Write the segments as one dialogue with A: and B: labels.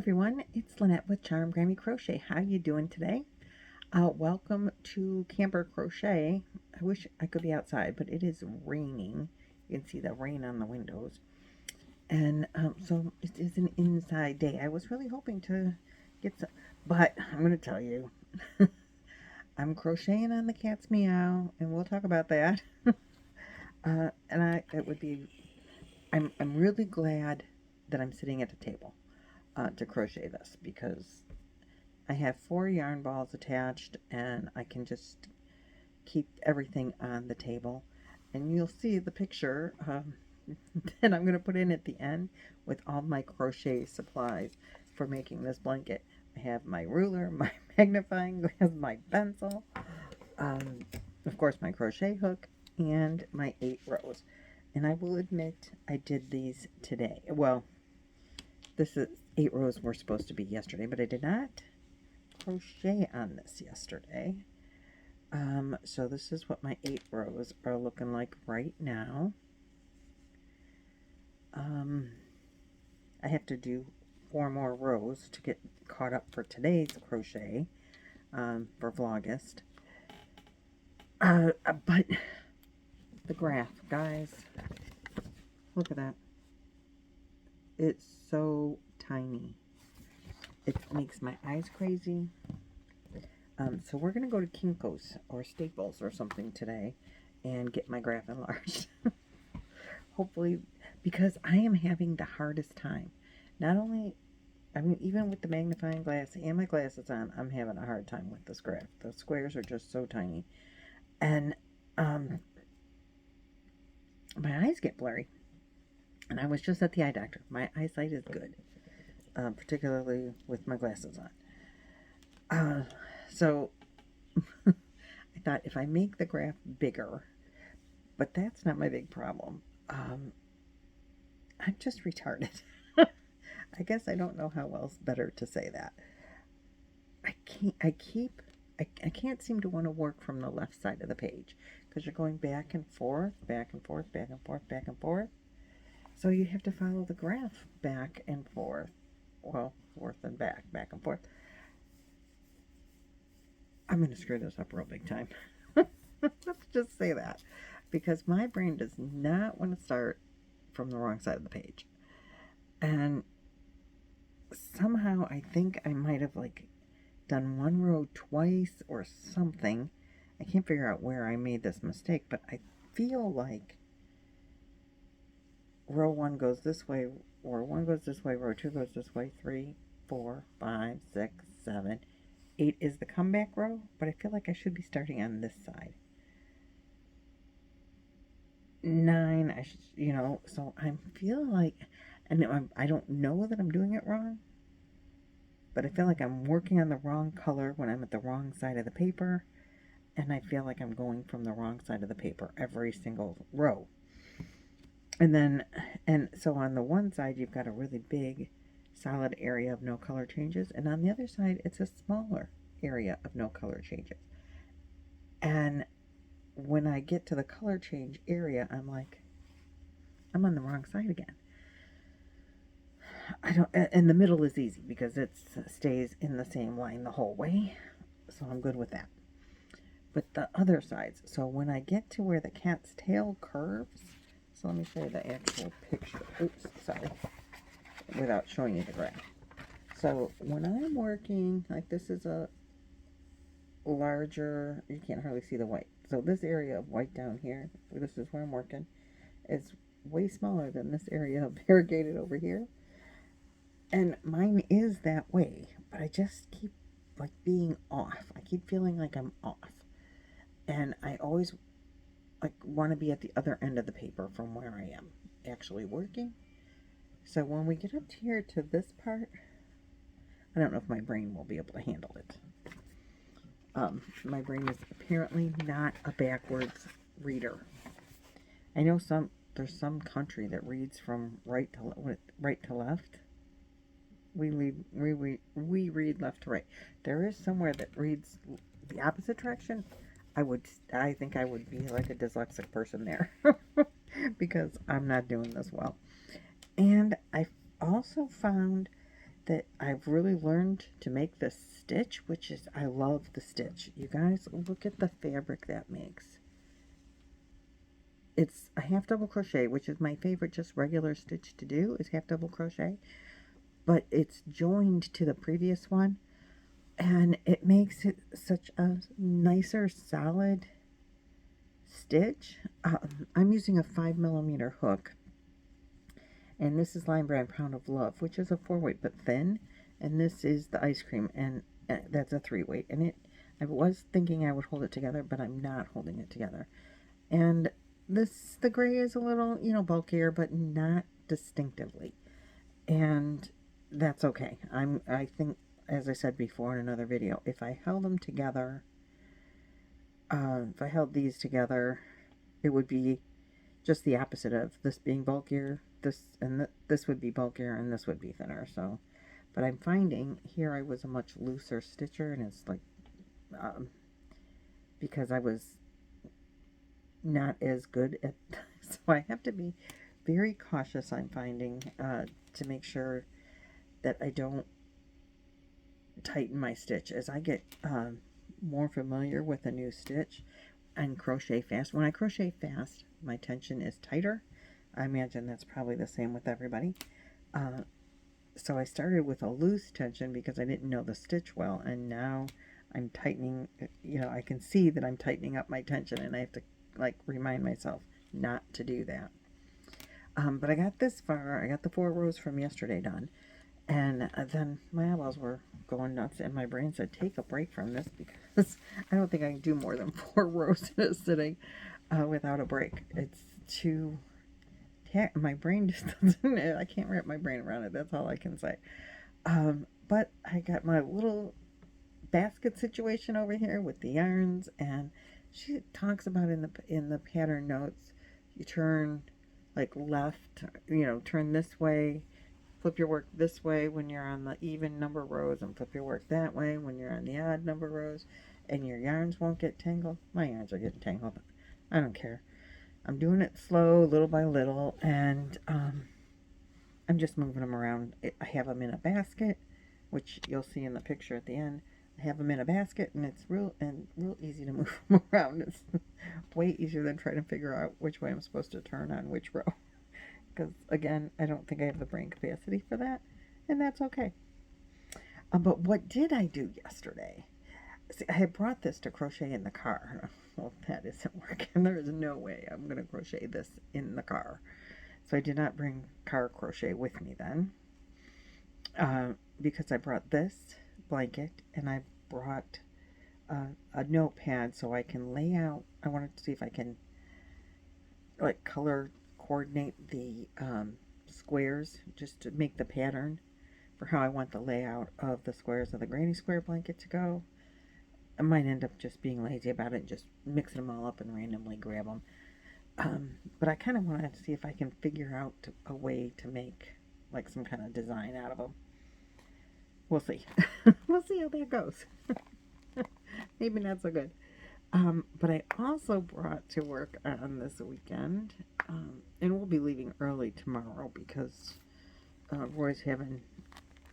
A: everyone, it's Lynette with Charm Grammy Crochet. How you doing today? Welcome to Camper Crochet. I wish I could be outside, but it is raining. You can see the rain on the windows. And so it is an inside day. I was really hoping to get some, but I'm going to tell you, I'm crocheting on the cat's meow, and we'll talk about that. I'm really glad that I'm sitting at the table to crochet this, because I have 4 yarn balls attached and I can just keep everything on the table. And you'll see the picture that I'm going to put in at the end with all my crochet supplies for making this blanket. I have my ruler, my magnifying glass, my pencil, of course my crochet hook, and my 8 rows. And I will admit I did these today. Well, this is 8 rows were supposed to be yesterday, but I did not crochet on this yesterday. So this is what my 8 rows are looking like right now. I have to do 4 more rows to get caught up for today's crochet for Vlogust. But the graph, guys, look at that. It's so tiny. It makes my eyes crazy. So we're going to go to Kinko's or Staples or something today and get my graph enlarged. Hopefully, because I am having the hardest time. Not only, I mean, even with the magnifying glass and my glasses on, I'm having a hard time with this graph. The squares are just so tiny. And my eyes get blurry. And I was just at the eye doctor. My eyesight is good, particularly with my glasses on. So I thought if I make the graph bigger, but that's not my big problem. I'm just retarded. I guess I don't know how else better to say that. I can't seem to want to work from the left side of the page, because you're going back and forth, back and forth, back and forth, back and forth. So you have to follow the graph back and forth. Well, forth and back, back and forth. I'm going to screw this up real big time. Let's just say that. Because my brain does not want to start from the wrong side of the page. And somehow I think I might have done one row twice or something. I can't figure out where I made this mistake, but I feel like row 1 goes this way, or 1 goes this way, row 2 goes this way, 3, 4, 5, 6, 7, 8 is the comeback row, but I feel like I should be starting on this side. 9, I should, so I feel like, and I don't know that I'm doing it wrong, but I feel like I'm working on the wrong color when I'm at the wrong side of the paper, and I feel like I'm going from the wrong side of the paper every single row. And so on the one side, you've got a really big, solid area of no color changes. And on the other side, it's a smaller area of no color changes. And when I get to the color change area, I'm like, I'm on the wrong side again. And the middle is easy because it stays in the same line the whole way. So I'm good with that. But the other sides, so when I get to where the cat's tail curves, so let me show you the actual picture. Oops, sorry. Without showing you the graph. So when I'm working, like this is a larger, you can't hardly see the white. So this area of white down here, this is where I'm working, is way smaller than this area of variegated over here. And mine is that way, but I just keep being off. I keep feeling like I'm off. And I always want to be at the other end of the paper from where I am actually working. So when we get up here to this part, I don't know if my brain will be able to handle it. My brain is apparently not a backwards reader. I know there's some country that reads from right to left. We read left to right. There is somewhere that reads the opposite direction. I think I would be like a dyslexic person there because I'm not doing this well. And I also found that I've really learned to make this stitch, which is, I love the stitch. You guys, look at the fabric that makes. It's a half double crochet, which is my favorite just regular stitch to do, is half double crochet. But it's joined to the previous one, and it makes it such a nicer, solid stitch. I'm using a 5mm hook, and this is Line Brand Pound of Love, which is a 4-weight but thin, and this is the ice cream, and that's a 3-weight. And I was thinking I would hold it together, but I'm not holding it together. And the gray is a little, you know, bulkier, but not distinctively, and that's okay. I think, as I said before in another video, if I held them together, if I held these together, it would be just the opposite of this being bulkier. This would be bulkier, and this would be thinner. So, but I'm finding here I was a much looser stitcher, and it's like because I was not as good at, so I have to be very cautious, I'm finding, to make sure that I don't tighten my stitch as I get more familiar with a new stitch and crochet fast. When I crochet fast, my tension is tighter. I imagine that's probably the same with everybody. So I started with a loose tension because I didn't know the stitch well, and now I'm tightening, you know, I can see that I'm tightening up my tension, and I have to like remind myself not to do that. But I got this far. I got the 4 rows from yesterday done, and then my eyeballs were going nuts, and my brain said, take a break from this, because I don't think I can do more than 4 rows in a sitting without a break. It's too, my brain just doesn't, I can't wrap my brain around it. That's all I can say. But I got my little basket situation over here with the yarns, and she talks about in the pattern notes, you turn like left, you know, turn this way, flip your work this way when you're on the even number rows, and flip your work that way when you're on the odd number rows, and your yarns won't get tangled. My yarns are getting tangled, but I don't care. I'm doing it slow, little by little, and I'm just moving them around. I have them in a basket, which you'll see in the picture at the end. I have them in a basket, and it's real easy to move them around. It's way easier than trying to figure out which way I'm supposed to turn on which row. Because, again, I don't think I have the brain capacity for that, and that's okay. But what did I do yesterday? See, I had brought this to crochet in the car. Well, that isn't working. There is no way I'm going to crochet this in the car. So I did not bring car crochet with me then, because I brought this blanket, and I brought a notepad so I can lay out. I wanted to see if I can like color coordinate the squares just to make the pattern for how I want the layout of the squares of the granny square blanket to go. I might end up just being lazy about it and just mixing them all up and randomly grab them. But I kind of wanted to see if I can figure out a way to make like some kind of design out of them. We'll see. We'll see how that goes. Maybe not so good. But I also brought to work on this weekend, and we'll be leaving early tomorrow because Roy's having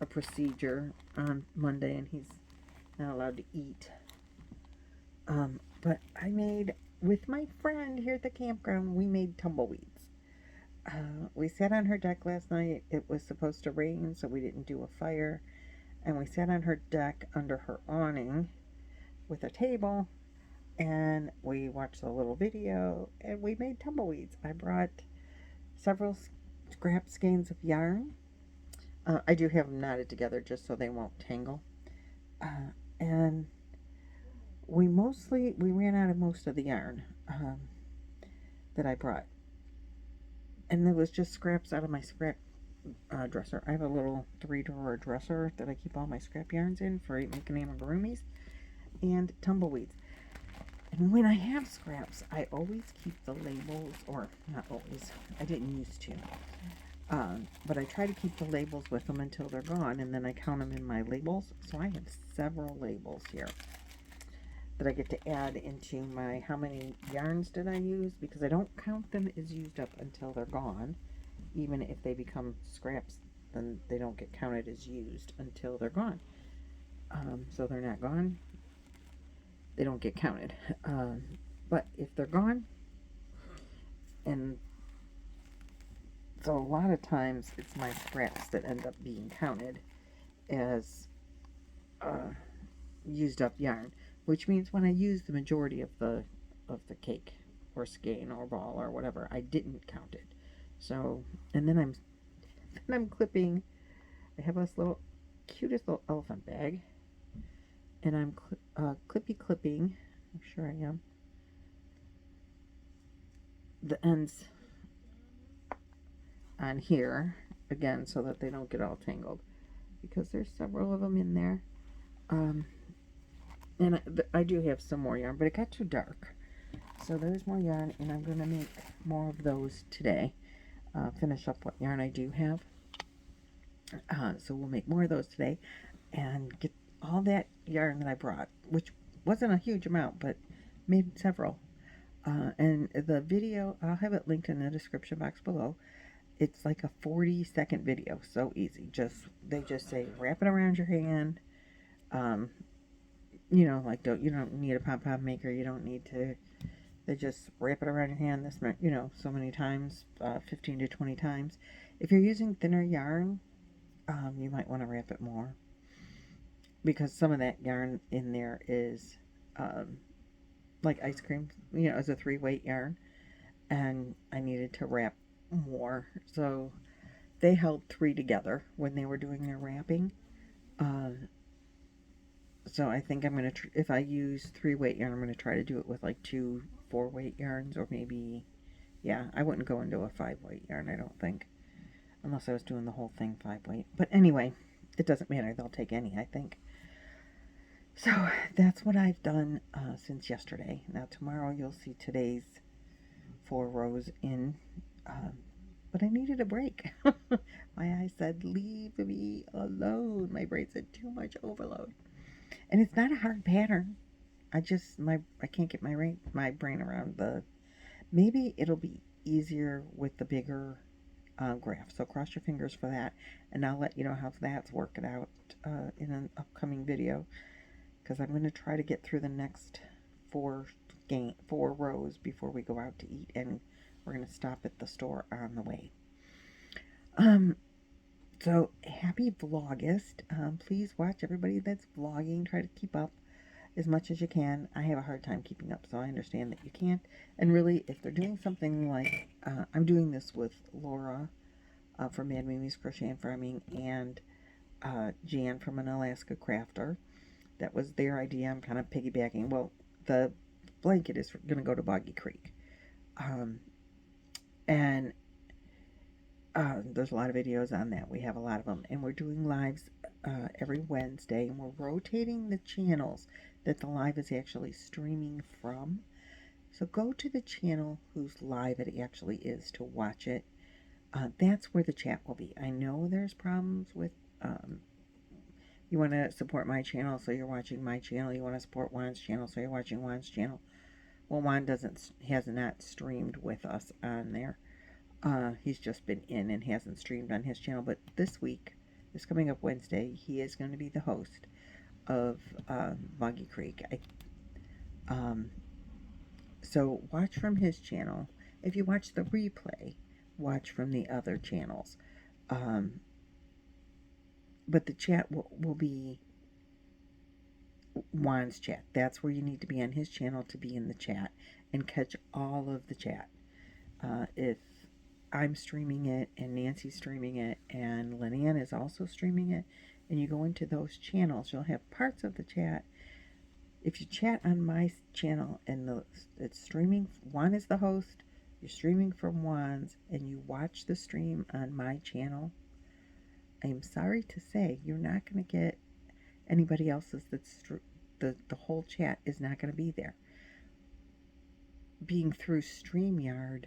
A: a procedure on Monday, and he's not allowed to eat. But I made, with my friend here at the campground, we made tumbleweeds. We sat on her deck last night. It was supposed to rain, so we didn't do a fire. And we sat on her deck under her awning with a table, and we watched a little video, and we made tumbleweeds. I brought several scrap skeins of yarn. I do have them knotted together just so they won't tangle. And we ran out of most of the yarn that I brought. And there was just scraps out of my scrap dresser. I have a little 3-drawer dresser that I keep all my scrap yarns in for making amigurumis and tumbleweeds. And when I have scraps, I always keep the labels, or not always, I didn't used to, but I try to keep the labels with them until they're gone, and then I count them in my labels. So I have several labels here that I get to add into my how many yarns did I use, because I don't count them as used up until they're gone, even if they become scraps then they don't get counted as used until they're gone. So they're not gone, they don't get counted. But if they're gone, and so a lot of times it's my scraps that end up being counted as used up yarn, which means when I use the majority of the cake or skein or ball or whatever, I didn't count it. So, and then I'm clipping. I have this little cutest little elephant bag, and I'm clipping. I'm sure I am. The ends on here again so that they don't get all tangled, because there's several of them in there. And I do have some more yarn, but it got too dark. So there's more yarn, and I'm going to make more of those today. Finish up what yarn I do have. So we'll make more of those today and get all that yarn that I brought, which wasn't a huge amount, but made several. And the video, I'll have it linked in the description box below. It's like a 40-second video, so easy. They just say wrap it around your hand. You know, like you don't need a pom-pom maker. You don't need to. They just wrap it around your hand. This, you know, so many times, 15 to 20 times. If you're using thinner yarn, you might want to wrap it more, because some of that yarn in there is like ice cream. You know, it's a 3-weight yarn, and I needed to wrap more. So they held 3 together when they were doing their wrapping. So I think I'm going to, if I use 3-weight yarn, I'm going to try to do it with like 2 4-weight yarns, or maybe, yeah, I wouldn't go into a 5-weight yarn, I don't think, unless I was doing the whole thing 5-weight. But anyway, it doesn't matter. They'll take any, I think. So that's what I've done since yesterday. Now tomorrow you'll see today's 4 rows in, but I needed a break. My eyes said, leave me alone. My brain said, too much overload. And it's not a hard pattern. I can't get my brain around maybe it'll be easier with the bigger graph. So cross your fingers for that, and I'll let you know how that's working out in an upcoming video, because I'm going to try to get through the next 4 rows before we go out to eat, and we're going to stop at the store on the way. So happy Vlogust. Please watch everybody that's vlogging. Try to keep up as much as you can. I have a hard time keeping up, so I understand that you can't. And really, if they're doing something like, I'm doing this with Laura from Mad Mimi's Crochet and Farming, and Jan from an Alaska Crafter. That was their idea. I'm kind of piggybacking. Well, the blanket is going to go to Boggy Creek. And there's a lot of videos on that. We have a lot of them. And we're doing lives every Wednesday. And we're rotating the channels that the live is actually streaming from. So go to the channel whose live it actually is to watch it. That's where the chat will be. I know there's problems with... you want to support my channel, so you're watching my channel. You want to support Juan's channel, so you're watching Juan's channel. Well, Juan has not streamed with us on there. He's just been in and hasn't streamed on his channel. But this coming up Wednesday, he is going to be the host of Boggy Creek. So watch from his channel. If you watch the replay, watch from the other channels. But the chat will be Juan's chat. That's where you need to be on his channel to be in the chat and catch all of the chat. If I'm streaming it and Nancy's streaming it and Lynanne is also streaming it, and you go into those channels, you'll have parts of the chat. If you chat on my channel and it's streaming, Juan is the host, you're streaming from Juan's, and you watch the stream on my channel, I'm sorry to say you're not going to get anybody else's. The whole chat is not going to be there. Being through StreamYard,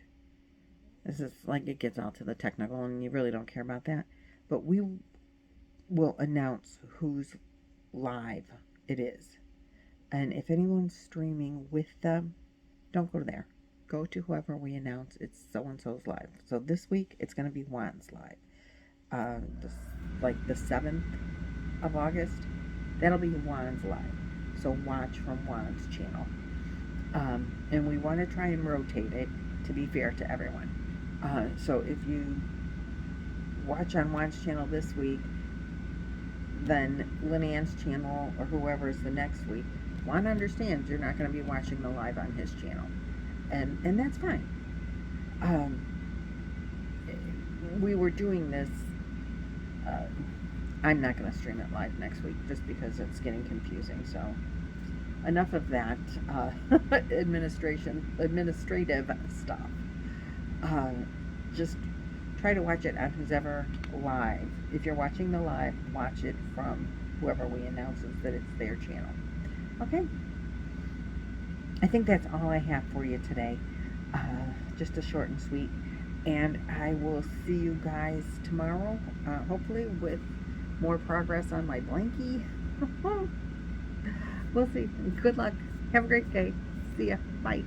A: this is like, it gets all to the technical, and you really don't care about that. But we will announce whose live it is. And if anyone's streaming with them, don't go there. Go to whoever we announce it's so-and-so's live. So this week, it's going to be Juan's live. this, like the 7th of August. That'll be Juan's live. So watch from Juan's channel. And we want to try and rotate it to be fair to everyone. So if you watch on Juan's channel this week, then Lynanne's channel or whoever's the next week, Juan understands you're not going to be watching the live on his channel. And that's fine. We were doing this, I'm not going to stream it live next week just because it's getting confusing. So enough of that administrative stuff. Just try to watch it on who's ever live. If you're watching the live, watch it from whoever we announces that it's their channel. Okay? I think that's all I have for you today. Just a short and sweet. And I will see you guys tomorrow, hopefully with more progress on my blankie. We'll see. Good luck. Have a great day. See ya. Bye.